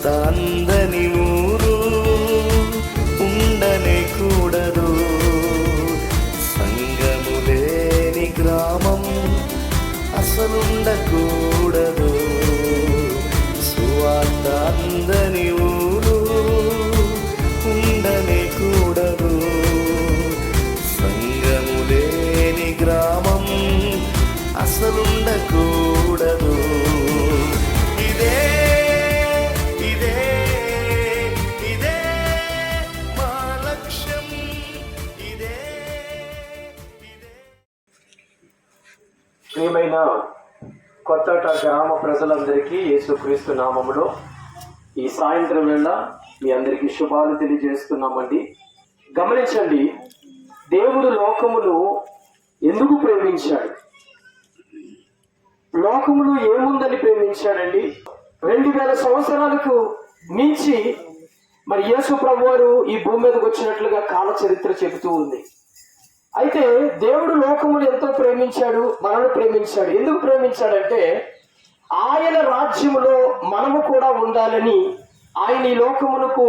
సువార్త అందని ఊరు ఉండనే కూడదు, సంగము లేని గ్రామం అసలుండకూడదు. సువార్త అందని ఊరు ఉండనే కూడదు, సంగము లేని గ్రామం అసలుండకూడదు. ఇదే ఇదే ఇదే మా లక్ష్యం, ఇదే ఇదే. ప్రియమైన కొత్తట గ్రామ ప్రజలందరికీ యేసుక్రీస్తు నామములో ఈ సాయంత్రం వేళ మీ అందరికీ శుభాలు తెలియజేస్తున్నామండి. గమనించండి, దేవుడు లోకమును ఎందుకు ప్రేమించాడు? లోకములు ఏముందని ప్రేమించాడండి? 2000 సంవత్సరాలకు మించి మరి యేసు ప్రభువారు ఈ భూమి మీదకి వచ్చినట్లుగా కాల చరిత్ర చెబుతూ ఉంది. అయితే దేవుడు లోకములు ఎంతో ప్రేమించాడు, మనల్ని ప్రేమించాడు. ఎందుకు ప్రేమించాడంటే ఆయన రాజ్యములో మనము కూడా ఉండాలని ఆయన ఈ లోకమునకు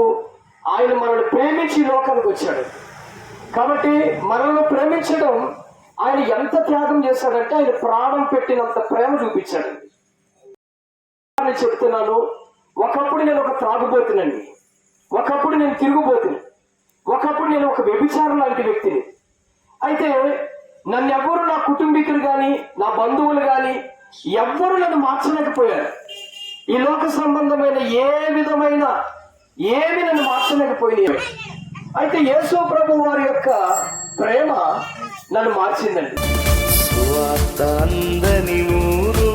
ఆయన మనల్ని ప్రేమించి లోకానికి వచ్చాడు. కాబట్టి మనల్ని ప్రేమించడం, ఆయన ఎంత త్యాగం చేశాడంటే ఆయన ప్రాణం పెట్టినంత ప్రేమ చూపించాడు. నేను చెప్తున్నాను, ఒకప్పుడు నేను ఒక త్రాగుబోతునండి, ఒకప్పుడు నేను తిరుగుబోతుని, ఒకప్పుడు నేను ఒక వ్యభిచారం లాంటి వ్యక్తిని. అయితే నన్ను ఎవ్వరు, నా కుటుంబీకులు కానీ నా బంధువులు కానీ ఎవ్వరు నన్ను మార్చలేకపోయారు. ఈ లోక సంబంధమైన ఏ విధమైన ఏమి నన్ను మార్చలేకపోయినాయి. అయితే యేసు ప్రభు వారి యొక్క ప్రేమ నన్ను మార్చిందండి. సువార్త అందని ఊరు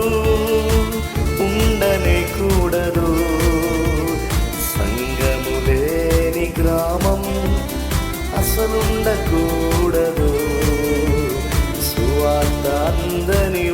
ఉండనే కూడదు, సంగము లేని గ్రామం అసలుండకూడదు. సువార్త అందని